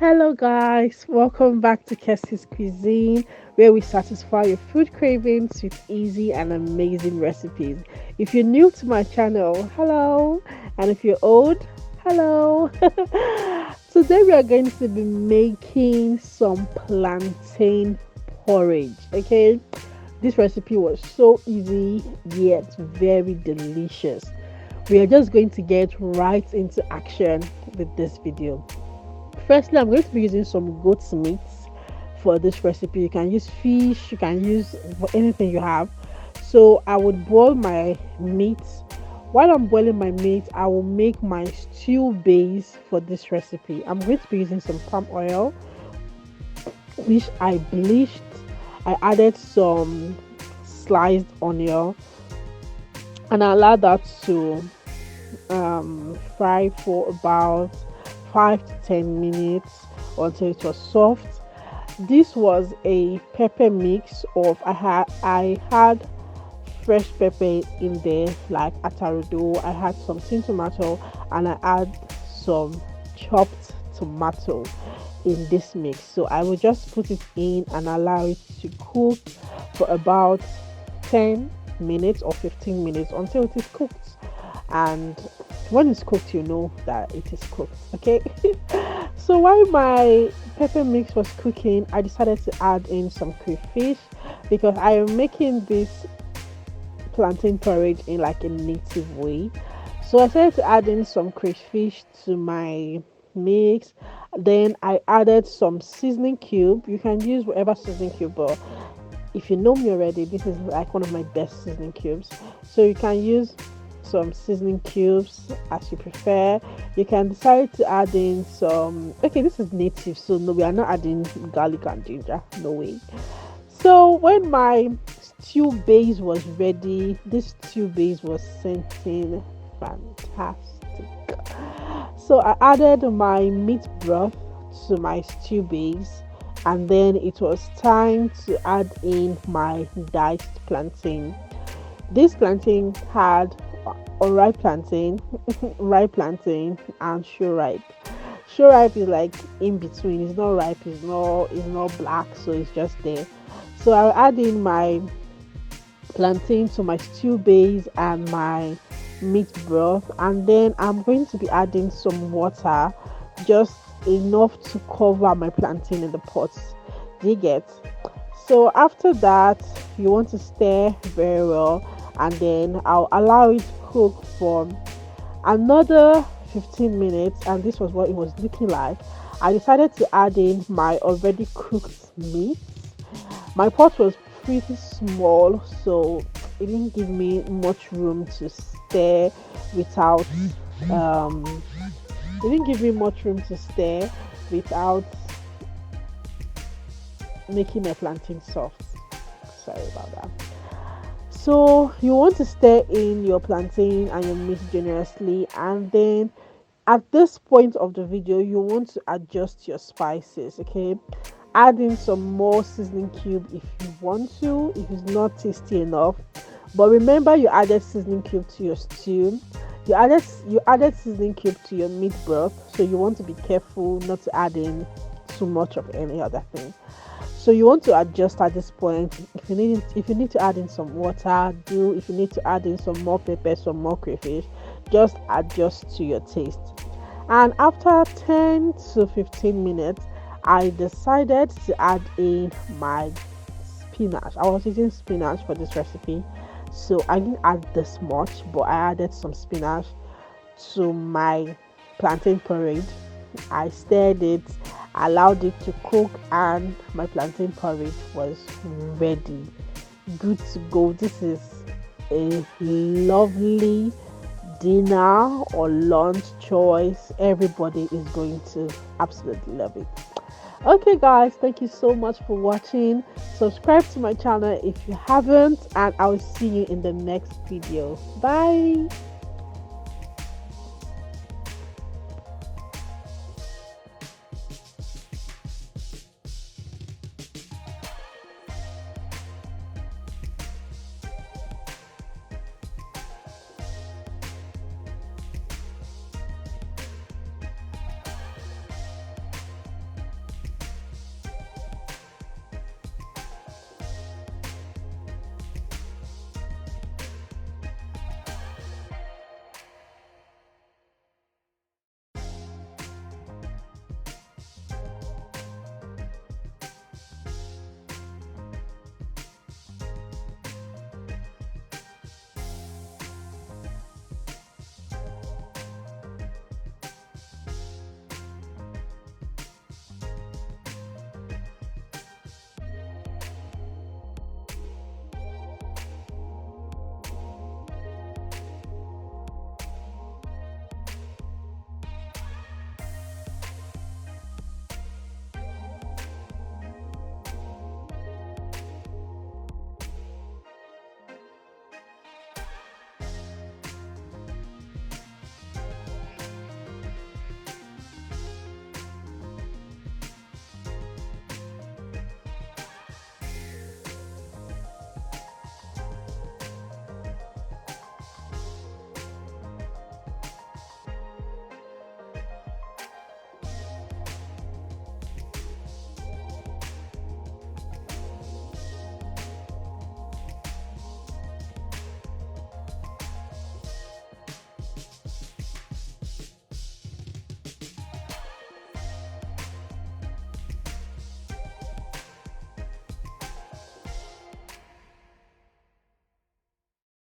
Hello, guys. Welcome back to Kessie's Cuisine, where we satisfy your food cravings with easy and amazing recipes. If you're new to my channel, hello. And if you're old, hello. Today, we are going to be making some plantain porridge. Okay, this recipe was so easy yet very delicious. We are just going to get right into action with this video. Firstly, I'm going to be using some goat's meat for this recipe. You can use fish, you can use anything you have. So I would boil my meat. While I'm boiling my meat, I will make my stew base for this recipe. I'm going to be using some palm oil, which I bleached. I added some sliced onion and I allowed that to fry for about 5 to 10 minutes until it was soft. This was a pepper mix of I had fresh pepper in there like atarudo. I had some tin tomato and I had some chopped tomato in this mix. So I will just put it in and allow it to cook for about 10 minutes or 15 minutes until it is cooked. And when it's cooked, you know that it is cooked. Okay. So while my pepper mix was cooking, I decided to add in some crayfish because I am making this plantain porridge in like a native way. So I decided to add in some crayfish to my mix. Then I added some seasoning cube. You can use whatever seasoning cube, but if you know me already, this is like one of my best seasoning cubes. So you can use some seasoning cubes as you prefer. You can decide to add in some, okay, this is native, so no, we are not adding garlic and ginger, no way. So when my stew base was ready, this stew base was scenting fantastic. So I added my meat broth to my stew base, and then it was time to add in my diced plantain. This plantain had unripe plantain, ripe plantain, and show ripe. Show ripe is like in between. It's not ripe. It's not black. So it's just there. So I'll add in my plantain to my stew base and my meat broth, and then I'm going to be adding some water, just enough to cover my plantain in the pot. Do you get? So after that, you want to stir very well, and then I'll allow it to cook for another 15 minutes. And this was what it was looking like. I decided to add in my already cooked meat. My pot was pretty small, so it didn't give me much room to stir without it didn't give me much room to stir without making my plantain soft. Sorry about that. So you want to stir in your plantain and your meat generously, and then at this point of the video you want to adjust your spices. Okay, add in some more seasoning cube if you want to, if it's not tasty enough. But remember, you added seasoning cube to your stew, you added seasoning cube to your meat broth, so you want to be careful not to add in too much of any other thing. So you want to adjust at this point. If you need to add in some water, do. If you need to add in some more pepper, some more crayfish, just adjust to your taste. And after 10 to 15 minutes, I decided to add in my spinach. I was using spinach for this recipe, so I didn't add this much, but I added some spinach to my plantain porridge. I stirred it, allowed it to cook, and my plantain porridge was ready, good to go. This is a lovely dinner or lunch choice. Everybody is going to absolutely love it. Okay, guys, thank you so much for watching. Subscribe to my channel if you haven't, and I will see you in the next video. Bye.